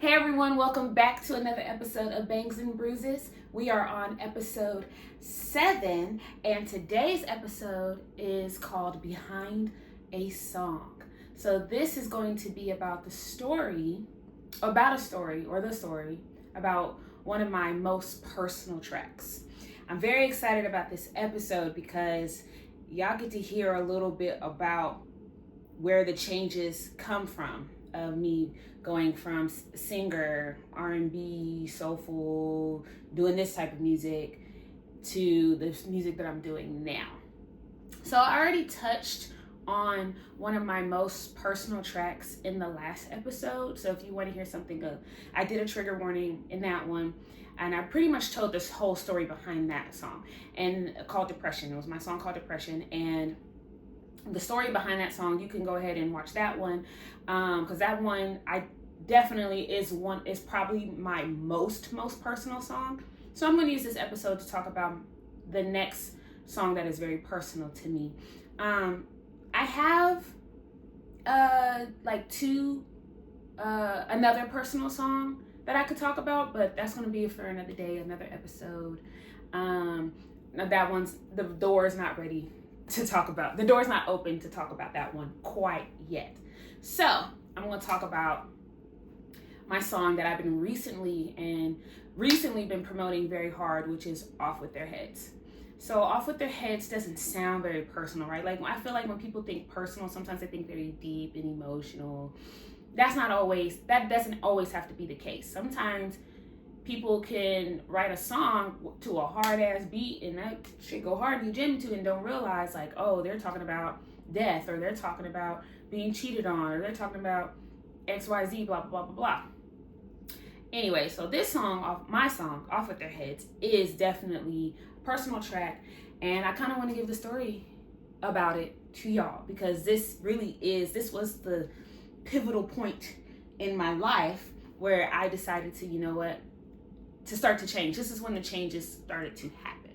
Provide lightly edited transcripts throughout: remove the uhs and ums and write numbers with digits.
Hey everyone, welcome back to another episode of Bangs and Bruises. We are on episode 7, and today's episode is called Behind a Song. So this is going to be about the story about one of my most personal tracks. I'm very excited about this episode because y'all get to hear a little bit about where the changes come from of me going from singer, R&B, soulful, doing this type of music to the music that I'm doing now. So I already touched on one of my most personal tracks in the last episode. So if you want to hear something, I did a trigger warning in that one, and I pretty much told this whole story behind that song, and called Depression. It was my song called Depression, and the story behind that song, you can go ahead and watch that one, because that one is probably my most personal song. So I'm going to use this episode to talk about the next song that is very personal to me. I have another personal song that I could talk about, but that's going to be for another day, another episode. That one's, the door is not ready to talk about. The door's not open to talk about that one quite yet. So I'm going to talk about my song that I've been recently been promoting very hard, which is Off With Their Heads. So Off With Their Heads doesn't sound very personal, right? Like, I feel like when people think personal, sometimes they think very deep and emotional. That doesn't always have to be the case. Sometimes people can write a song to a hard ass beat and that shit go hard in the gym too, and don't realize, like, oh, they're talking about death, or they're talking about being cheated on, or they're talking about XYZ, blah, blah, blah, blah. Anyway, so this song, my song, Off With Their Heads, is definitely a personal track, and I kind of want to give the story about it to y'all, because this was the pivotal point in my life where I decided to start to change. This is when the changes started to happen.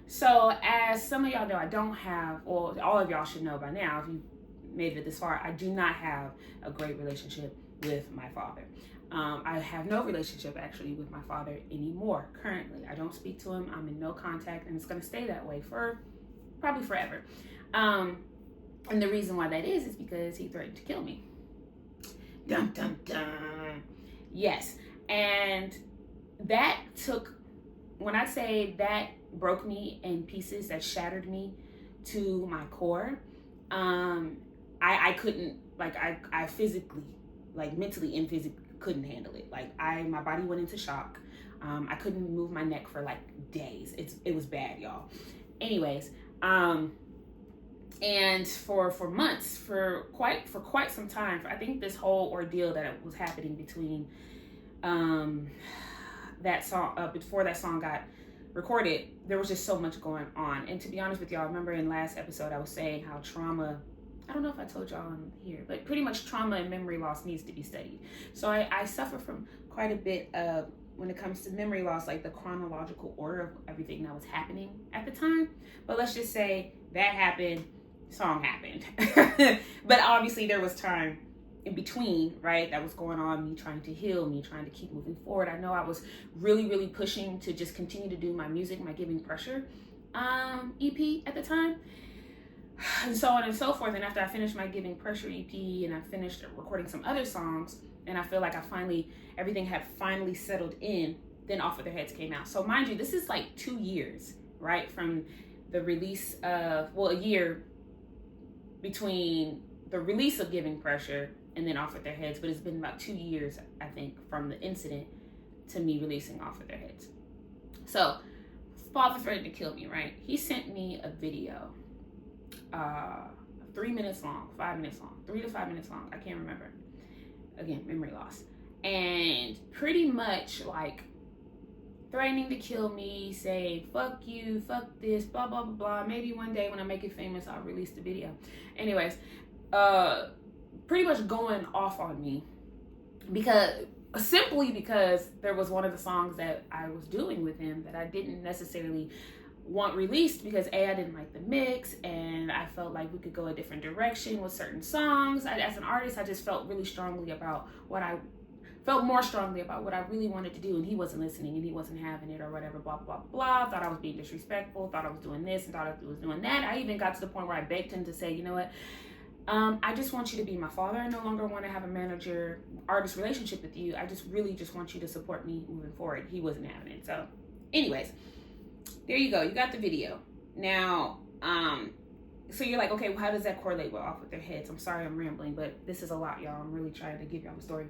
So as some of y'all know, I don't have, or all of y'all should know by now, if you made it this far, I do not have a great relationship with my father. I have no relationship actually with my father anymore currently. I don't speak to him. I'm in no contact, and it's going to stay that way for probably forever. And the reason why that is because he threatened to kill me. Dun dun dun. Yes. And that when I say that broke me in pieces, that shattered me to my core, I couldn't, I physically, mentally and physically couldn't handle it. My body went into shock. I couldn't move my neck for days. It was bad, y'all. Anyways, and for months, for quite some time, I think this whole ordeal that was happening between that song, before that song got recorded, there was just so much going on. And to be honest with y'all, I remember in last episode I was saying how trauma, I don't know if I told y'all on here, but pretty much trauma and memory loss needs to be studied. So I suffer from quite a bit of, when it comes to memory loss, like the chronological order of everything that was happening at the time. But let's just say that happened, song happened. But obviously there was time in between, right, that was going on, me trying to heal, me trying to keep moving forward. I know I was really pushing to just continue to do my music, my Giving Pressure EP at the time, and so on and so forth. And after I finished my Giving Pressure EP and I finished recording some other songs, and I feel like everything had finally settled in, then Off With Their Heads came out. So mind you, this is 2 years, right, from the release of, a year between the release of Giving Pressure and then Off With Their Heads, but it's been about 2 years, I think, from the incident to me releasing Off With Their Heads. So, father threatened to kill me, right? He sent me a video, 3 minutes long, 5 minutes long, 3 to 5 minutes long, I can't remember. Again, memory loss. And pretty much threatening to kill me, saying, fuck you, fuck this, blah, blah, blah, blah. Maybe one day when I make it famous, I'll release the video. Anyways, pretty much going off on me because there was one of the songs that I was doing with him that I didn't necessarily want released because I didn't like the mix, and I felt like we could go a different direction with certain songs. As an artist, I just felt really strongly about what I felt more strongly about what I really wanted to do, and he wasn't listening, and he wasn't having it, or whatever, blah, blah, blah. Thought I was being disrespectful, thought I was doing this, and thought I was doing that. I even got to the point where I begged him to say, you know what, I just want you to be my father. I no longer want to have a manager-artist relationship with you. I just really want you to support me moving forward. He wasn't having it. So anyways, there you go. You got the video. Now, so you're like, okay, well, how does that correlate with Off With Their Heads? I'm sorry I'm rambling, but this is a lot, y'all. I'm really trying to give y'all the story.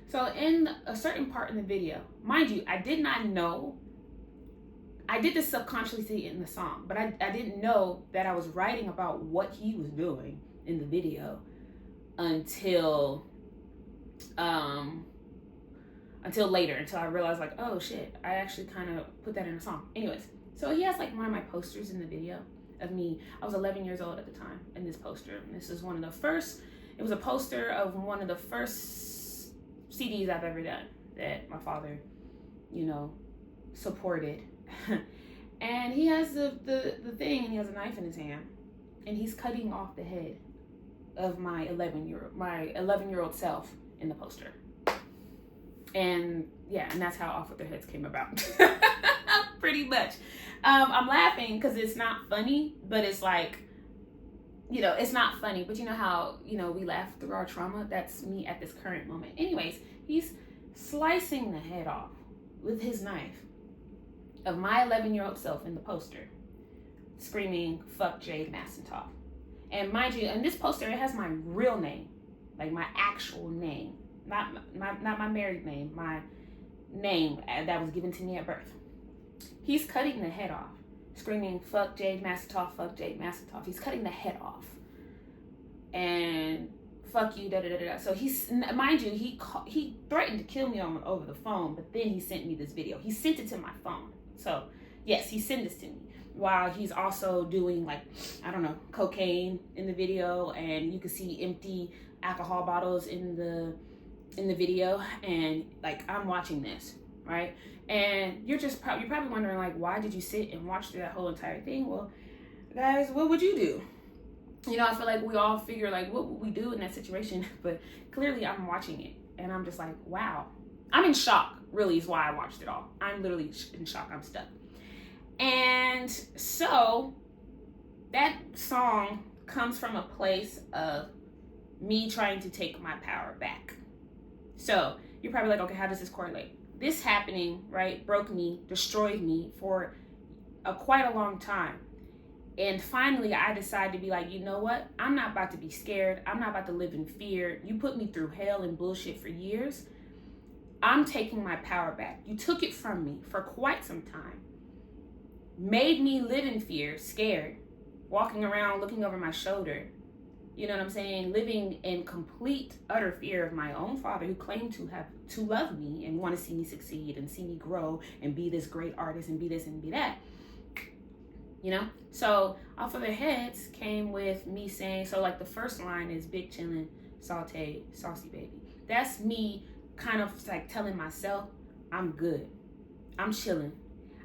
So in a certain part in the video, mind you, I did not know, I did this subconsciously in the song, but I didn't know that I was writing about what he was doing in the video until later, until I realized, like, oh shit, I actually kind of put that in a song. Anyways, so he has like one of my posters in the video of me. I was 11 years old at the time in this poster. And this is one of the first, it was a poster of one of the first CDs I've ever done that my father, you know, supported. And he has the thing, and he has a knife in his hand, and he's cutting off the head of my 11-year-old self in the poster. And yeah, and that's how Off With Their Heads came about. Pretty much. I'm laughing because it's not funny, but it's like, you know, it's not funny, but you know how, you know, we laugh through our trauma? That's me at this current moment. Anyways, he's slicing the head off with his knife of my 11-year-old self in the poster, screaming, "Fuck Jade Massentoff." And mind you, in this poster, it has my real name, like my actual name, not my married name, my name that was given to me at birth. He's cutting the head off, screaming, "Fuck Jade Massentoff, fuck Jade Massentoff." He's cutting the head off, and fuck you, da da da da. So he's, mind you, he threatened to kill me over the phone, but then he sent me this video. He sent it to my phone. So yes, he sent this to me, while he's also doing, like, I don't know, cocaine in the video, and you can see empty alcohol bottles in the video, and like, I'm watching this, right? And you're probably wondering, like, why did you sit and watch through that whole entire thing? Well, guys, what would you do? You know, I feel like we all figure, like, what would we do in that situation? But clearly I'm watching it, and I'm just like, wow. I'm in shock, really, is why I watched it all. I'm literally in shock. I'm stuck. And so that song comes from a place of me trying to take my power back. So you're probably like, okay, how does this correlate? This happening, right, broke me, destroyed me for quite a long time. And finally, I decided to be like, you know what? I'm not about to be scared. I'm not about to live in fear. You put me through hell and bullshit for years. I'm taking my power back. You took it from me for quite some time. Made me live in fear, scared, walking around looking over my shoulder. You know what I'm saying? Living in complete, utter fear of my own father, who claimed to love me and want to see me succeed and see me grow and be this great artist and be this and be that. You know? So Off Of Their Heads came with me saying, so like the first line is big chillin', saute, saucy baby. That's me kind of like telling myself, I'm good. I'm chilling.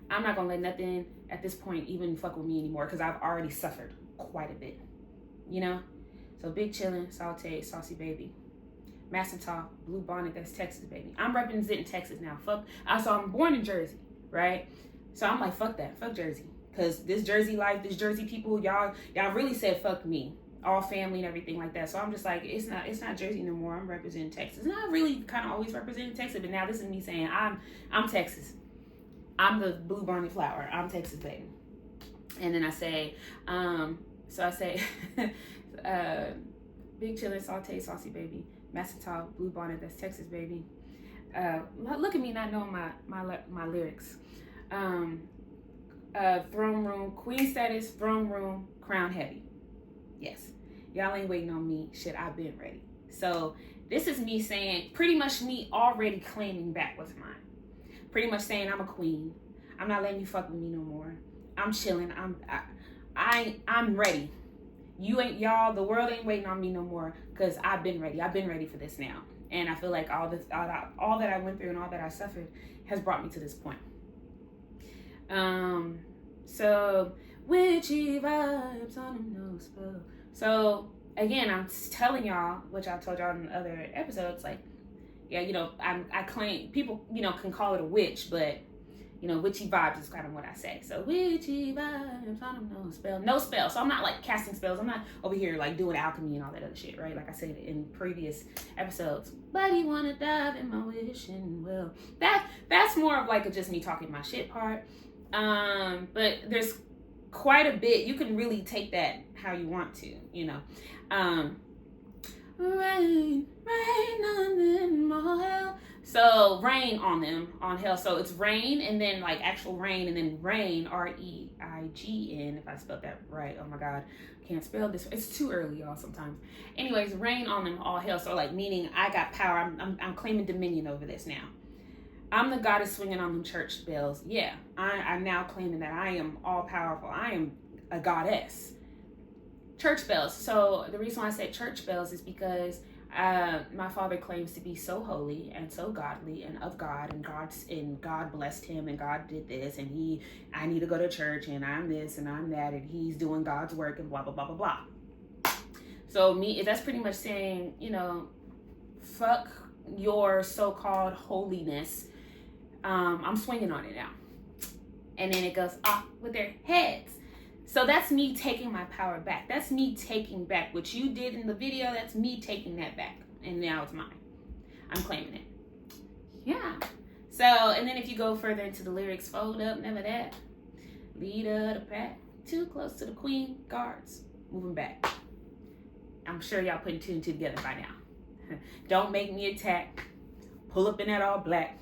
I'm not gonna let nothing at this point even fuck with me anymore, because I've already suffered quite a bit. You know? So big chillin', saute, saucy baby. Massentoff, blue bonnet, that's Texas, baby. I'm representing Texas now. Fuck. So I'm born in Jersey, right? So I'm like, fuck that. Fuck Jersey. Because this Jersey life, this Jersey people, y'all really said fuck me. All family and everything like that. So I'm just like, it's not Jersey no more. I'm representing Texas. And I really kind of always represented Texas, but now this is me saying I'm Texas. I'm the blue bonnet flower. I'm Texas, baby. And then I say, big chillin', saute, saucy baby. Massentoff, blue bonnet, that's Texas, baby. Look at me not knowing my lyrics. Throne room, queen status, throne room, crown heavy. Yes, y'all ain't waiting on me. Shit, I've been ready. So this is me saying, pretty much me already claiming back what's mine. Pretty much saying I'm a queen. I'm not letting you fuck with me no more. I'm chilling. I'm ready. Y'all, the world ain't waiting on me no more, because I've been ready. I've been ready for this now. And I feel like all that I went through and all that I suffered has brought me to this point. So witchy vibes on them no spell. So again, I'm telling y'all, which I told y'all in other episodes, like, Yeah, I claim people, can call it a witch, but witchy vibes is kind of what I say. So witchy vibes, I don't know, no spell. So I'm not like casting spells. I'm not over here like doing alchemy and all that other shit, right? Like I said in previous episodes. But you wanna dive in my wishing well. That's more of like just me talking my shit part. But there's quite a bit. You can really take that how you want to, Rain on them all hell. So rain on them, on hell. So it's rain and then like actual rain and then rain, R-E-I-G-N, if I spelled that right. Oh my God, I can't spell this. It's too early, y'all, sometimes. Anyways, rain on them all hell. So like meaning I got power. I'm claiming dominion over this now. I'm the goddess swinging on them church bells. Yeah, I'm now claiming that I am all powerful. I am a goddess. Church bells. So the reason why I said church bells is because my father claims to be so holy and so godly and of God, and God blessed him and God did this, and I need to go to church and I'm this and I'm that, and he's doing God's work and blah blah blah blah blah. So that's pretty much saying, fuck your so-called holiness. I'm swinging on it now. And then it goes off with their heads. So that's me taking my power back. That's me taking back what you did in the video. That's me taking that back. And now it's mine. I'm claiming it. Yeah. So, and then if you go further into the lyrics, fold up, never that. Leader of the pack. Too close to the queen. Guards. Moving back. I'm sure y'all putting two and two together by now. Don't make me attack. Pull up in that all black.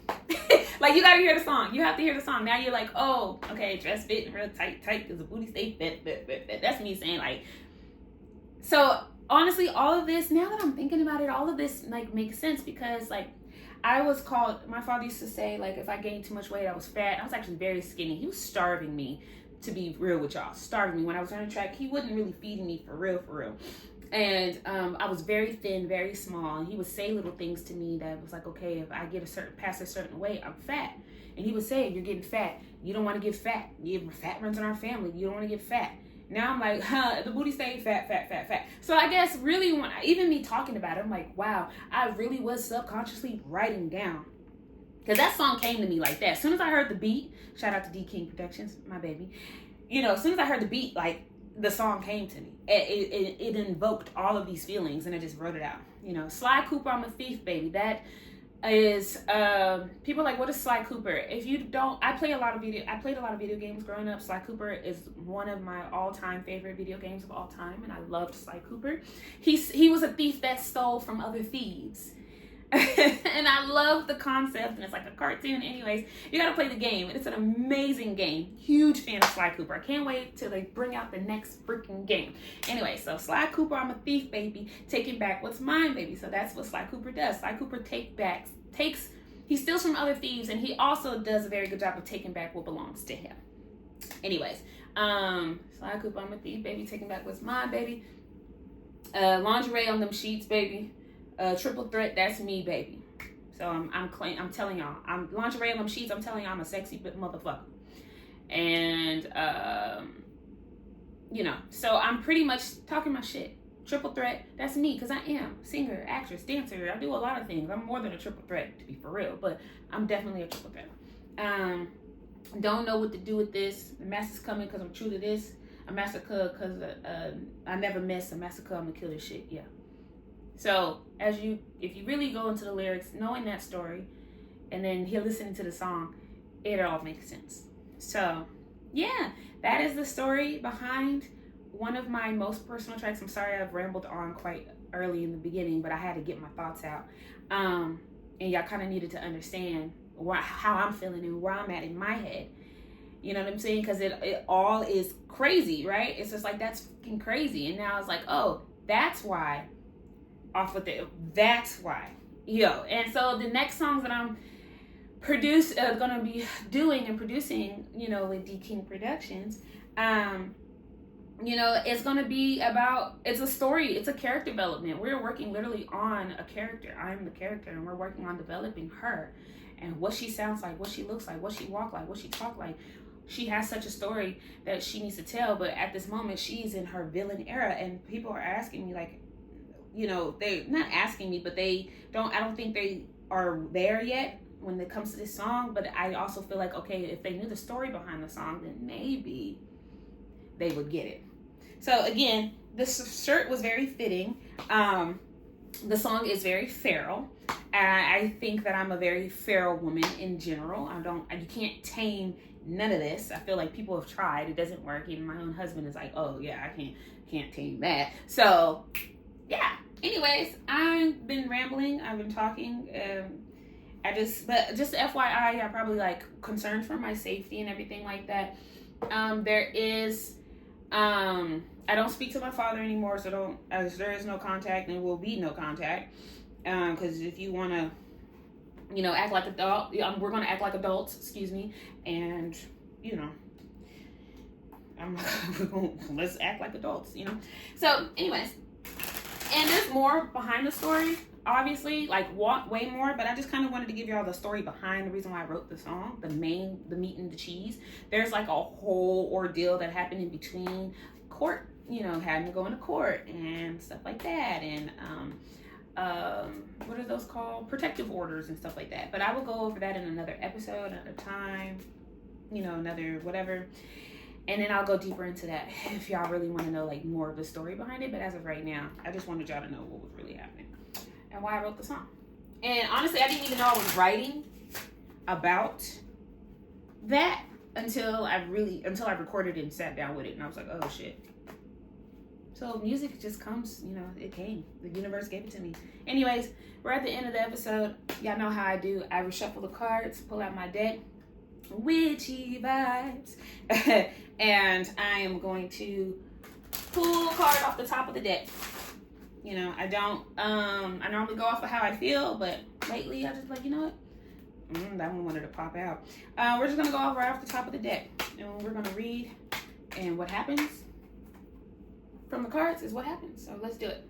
Like, you gotta hear the song. You have to hear the song. Now you're like, oh, okay, dress fit real tight, because the booty stay fit. That's me saying, like, so honestly, all of this, now that I'm thinking about it, all of this, like, makes sense because, like, I was called, my father used to say, like, if I gained too much weight, I was fat. I was actually very skinny. He was starving me, to be real with y'all. Starving me. When I was on the track, he wasn't really feeding me for real. And I was very thin, very small, and he would say little things to me that was like, okay, if I get past a certain weight, I'm fat. And he would say, you're getting fat. You don't want to get fat. Fat runs in our family. You don't want to get fat. Now I'm like, the booty stayed fat. So I guess really, even me talking about it, I'm like, wow, I really was subconsciously writing down. Because that song came to me like that. As soon as I heard the beat, shout out to D King Productions, my baby. As soon as I heard the beat, like, the song came to me. It invoked all of these feelings, and I just wrote it out. Sly Cooper, I'm a thief, baby. That is, people are like, what is Sly Cooper? If you don't, I played a lot of video games growing up. Sly Cooper is one of my all-time favorite video games of all time, and I loved Sly Cooper. He was a thief that stole from other thieves. And I love the concept, and it's like a cartoon. Anyways, you gotta play the game. It's an amazing game. Huge fan of Sly Cooper. I can't wait till they bring out the next freaking game. Anyway, so Sly Cooper, I'm a thief, baby. Taking back what's mine, baby. So that's what Sly Cooper does. Sly Cooper he steals from other thieves, and he also does a very good job of taking back what belongs to him. Anyways, Sly Cooper, I'm a thief, baby. Taking back what's mine, baby. Lingerie on them sheets, baby. Triple threat, that's me, baby. So I'm telling y'all, I'm lingerie on them sheets. I'm telling y'all, I'm a sexy motherfucker. And so I'm pretty much talking my shit. Triple threat, that's me, because I am singer, actress, dancer. I do a lot of things. I'm more than a triple threat, to be for real, but I'm definitely a triple threat. Don't know what to do with this. The master's coming because I'm true to this. A massacre because I never miss. A massacre, I'm gonna kill this shit. Yeah. So if you really go into the lyrics, knowing that story, and then you're listening to the song, it all makes sense. So yeah, that is the story behind one of my most personal tracks. I'm sorry I've rambled on quite early in the beginning, but I had to get my thoughts out. And y'all kind of needed to understand how I'm feeling and where I'm at in my head. You know what I'm saying? Because it all is crazy, right? It's just like, that's fucking crazy. And now it's like, oh, that's why. That's why. And so the next songs that I'm gonna be doing and producing, with D King Productions, it's gonna be about, it's a story, it's a character development. We're working literally on a character. I'm the character, and we're working on developing her and what she sounds like, what she looks like, what she walk like, what she talk like. She has such a story that she needs to tell, but at this moment she's in her villain era, and people are asking me, like, they're not asking me, but I don't think they are there yet when it comes to this song, but I also feel like, okay, if they knew the story behind the song, then maybe they would get it. So again, this shirt was very fitting. The song is very feral. And I think that I'm a very feral woman in general. You can't tame none of this. I feel like people have tried. It doesn't work. Even my own husband is like, oh yeah, I can't tame that. So yeah. Anyways, I've been rambling. I've been talking. But just FYI, I'm probably like concerned for my safety and everything like that. I don't speak to my father anymore, so there is no contact and will be no contact. Because if you want to, act like adult, we're going to act like adults, excuse me, and, let's act like adults, So, anyways, and there's more behind the story, obviously, like way more, but I just kind of wanted to give y'all the story behind the reason why I wrote the song, the meat and the cheese. There's like a whole ordeal that happened in between court, having to go into court and stuff like that, and what are those called? Protective orders and stuff like that. But I will go over that in another episode, another time, another whatever. And then I'll go deeper into that if y'all really want to know like more of the story behind it. But as of right now, I just wanted y'all to know what was really happening and why I wrote the song. And honestly, I didn't even know I was writing about that until I recorded it and sat down with it. And I was like, oh shit. So music just comes, it came. The universe gave it to me. Anyways, we're at the end of the episode. Y'all know how I do. I reshuffle the cards, pull out my deck. Witchy vibes. And I am going to pull a card off the top of the deck. I normally go off of how I feel, but lately I just like, you know what? That one wanted to pop out. We're just going to go right off the top of the deck. And we're going to read. And what happens from the cards is what happens. So let's do it.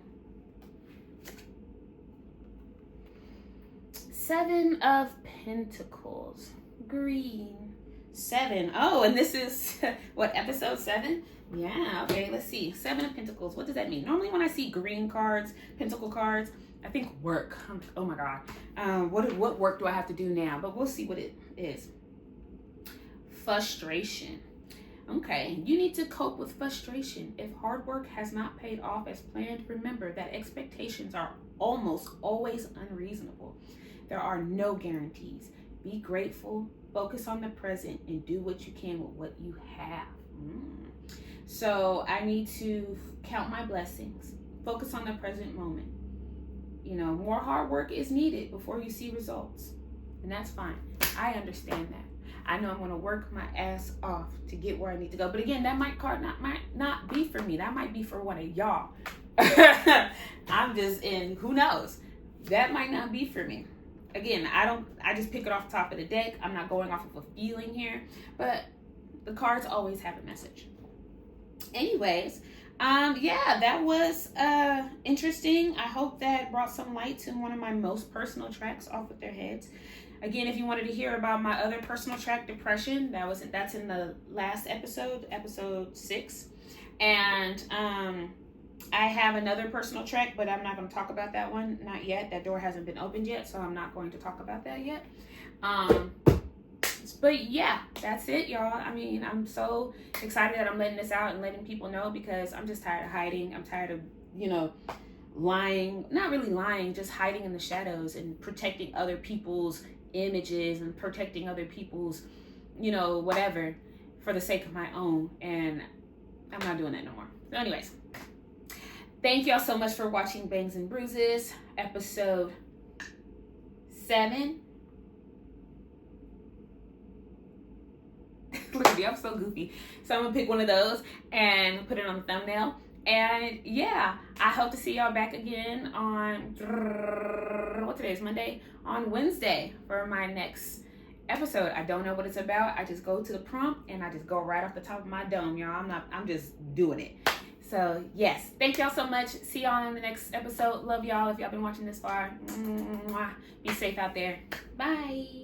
7 of Pentacles. Green. 7. Oh, and this is what, episode 7? Yeah, okay, let's see. 7 of Pentacles. What does that mean? Normally when I see green cards, pentacle cards, I think work. Oh my God. What work do I have to do now? But we'll see what it is. Frustration. Okay, you need to cope with frustration. If hard work has not paid off as planned, remember that expectations are almost always unreasonable. There are no guarantees. Be grateful, focus on the present, and do what you can with what you have. So I need to count my blessings, focus on the present moment. More hard work is needed before you see results. And that's fine. I understand that. I know I'm going to work my ass off to get where I need to go. But again, that might not be for me. That might be for one of y'all. I'm just in, who knows? That might not be for me. Again, I just pick it off the top of the deck. I'm not going off of a feeling here. But the cards always have a message. Anyways, that was interesting. I hope that brought some light to one of my most personal tracks off with their heads. Again, if you wanted to hear about my other personal track, Depression, that's in the last episode 6. And I have another personal track, but I'm not going to talk about that one. Not yet. That door hasn't been opened yet, so I'm not going to talk about that yet. But yeah, that's it, y'all. I mean, I'm so excited that I'm letting this out and letting people know, because I'm just tired of hiding. I'm tired of, lying. Not really lying, just hiding in the shadows and protecting other people's images and protecting other people's, whatever, for the sake of my own. And I'm not doing that no more. So anyways, thank y'all so much for watching Bangs and Bruises, episode 7. Look at me, I'm so goofy. So I'm gonna pick one of those and put it on the thumbnail. And yeah, I hope to see y'all back again on, what today is, Monday? On Wednesday for my next episode. I don't know what it's about. I just go to the prompt and I just go right off the top of my dome, y'all. I'm just doing it. So yes, thank y'all so much. See y'all in the next episode. Love y'all if y'all been watching this far. Be safe out there. Bye.